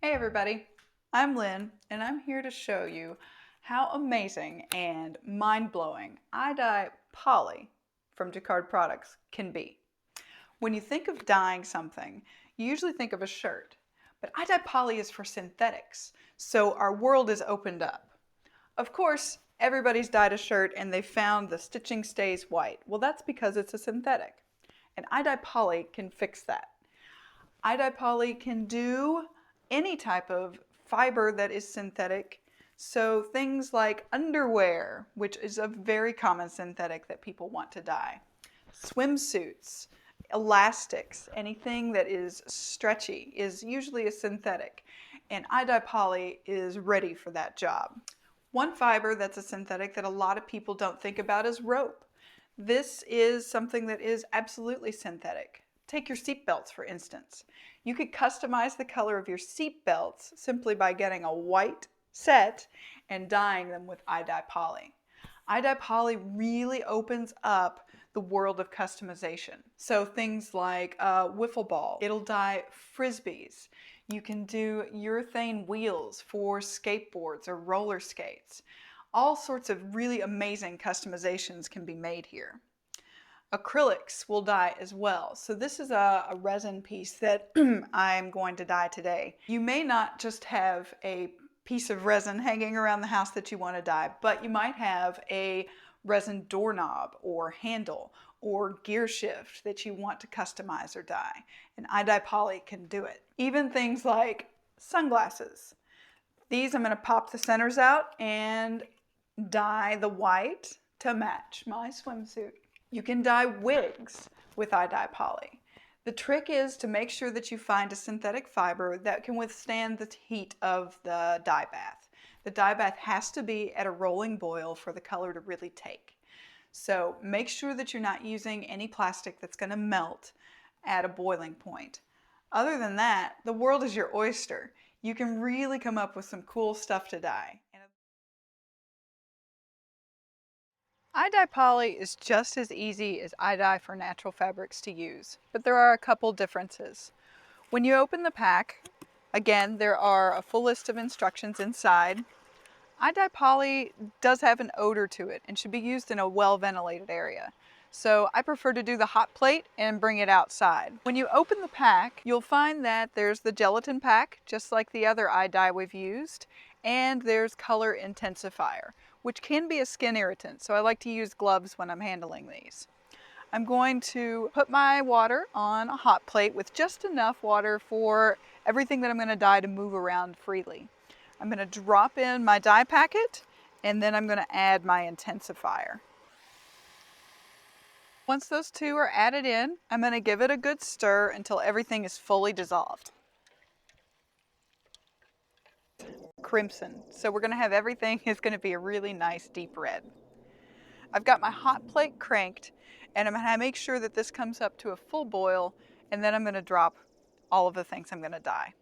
Hey everybody, I'm Lynn and I'm here to show you how amazing and mind-blowing iDye Poly from Jacquard products can be. When you think of dyeing something, you usually think of a shirt, but iDye Poly is for synthetics, so our world is opened up. Of course, everybody's dyed a shirt and they found the stitching stays white. Well, that's because it's a synthetic, and iDye Poly can fix that. iDye Poly can do any type of fiber that is synthetic. So things like underwear, which is a very common synthetic that people want to dye, swimsuits, elastics, anything that is stretchy is usually a synthetic, and iDye Poly is ready for that job. One fiber that's a synthetic that a lot of people don't think about is rope. This is something that is absolutely synthetic. Take your seat belts, for instance. You could customize the color of your seat belts simply by getting a white set and dyeing them with iDye Poly. iDye Poly really opens up the world of customization. So things like wiffle ball, it'll dye frisbees. You can do urethane wheels for skateboards or roller skates. All sorts of really amazing customizations can be made here. Acrylics will dye as well. So this is a resin piece that I'm going to dye today. You may not just have a piece of resin hanging around the house that you want to dye, but you might have a resin doorknob or handle or gear shift that you want to customize or dye, and iDye Poly can do it. Even things like sunglasses. These I'm going to pop the centers out and dye the white to match my swimsuit. You can dye wigs with iDye Poly. The trick is to make sure that you find a synthetic fiber that can withstand the heat of the dye bath. The dye bath has to be at a rolling boil for the color to really take. So make sure that you're not using any plastic that's going to melt at a boiling point. Other than that, the world is your oyster. You can really come up with some cool stuff to dye. iDye Poly is just as easy as iDye for natural fabrics to use, but there are a couple differences. When you open the pack, again, there are a full list of instructions inside. iDye Poly does have an odor to it and should be used in a well-ventilated area. So I prefer to do the hot plate and bring it outside. When you open the pack, you'll find that there's the gelatin pack, just like the other iDye we've used, and there's color intensifier, which can be a skin irritant, so I like to use gloves when I'm handling these. I'm going to put my water on a hot plate with just enough water for everything that I'm going to dye to move around freely. I'm going to drop in my dye packet, and then I'm going to add my intensifier. Once those two are added in, I'm going to give it a good stir until everything is fully dissolved. Crimson. So we're going to have everything is going to be a really nice deep red. I've got my hot plate cranked, and I'm going to make sure that this comes up to a full boil, and then I'm going to drop all of the things I'm going to dye.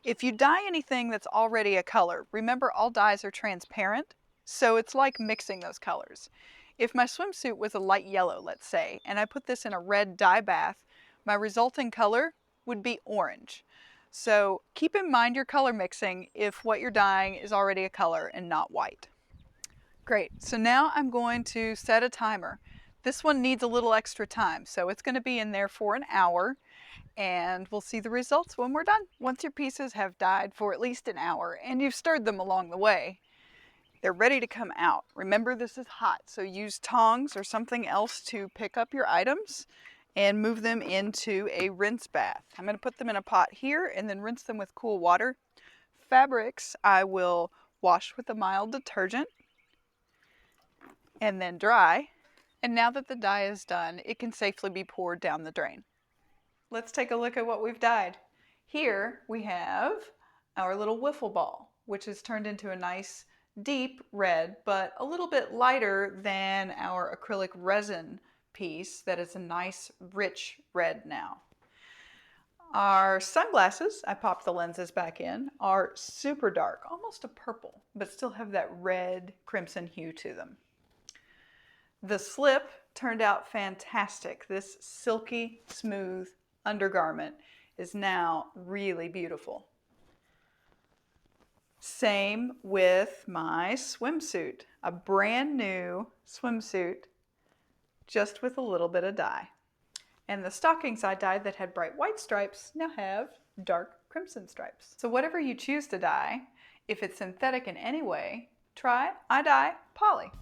If you dye anything that's already a color, remember all dyes are transparent, so it's like mixing those colors. If my swimsuit was a light yellow, let's say, and I put this in a red dye bath, my resulting color would be orange. So keep in mind your color mixing if what you're dyeing is already a color and not white. Great, so now I'm going to set a timer. This one needs a little extra time, so it's going to be in there for an hour, and we'll see the results when we're done. Once your pieces have dyed for at least an hour and you've stirred them along the way, they're ready to come out. Remember, this is hot, so use tongs or something else to pick up your items and move them into a rinse bath. I'm going to put them in a pot here and then rinse them with cool water. Fabrics I will wash with a mild detergent and then dry. And now that the dye is done, it can safely be poured down the drain. Let's take a look at what we've dyed. Here we have our little wiffle ball, which is turned into a nice deep red, but a little bit lighter than our acrylic resin piece that is a nice rich red now. Our sunglasses, I popped the lenses back in, are super dark, almost a purple, but still have that red crimson hue to them. The slip turned out fantastic. This silky smooth undergarment is now really beautiful. Same with my swimsuit, a brand new swimsuit just with a little bit of dye. And the stockings I dyed that had bright white stripes now have dark crimson stripes. So whatever you choose to dye, if it's synthetic in any way, try iDye Poly.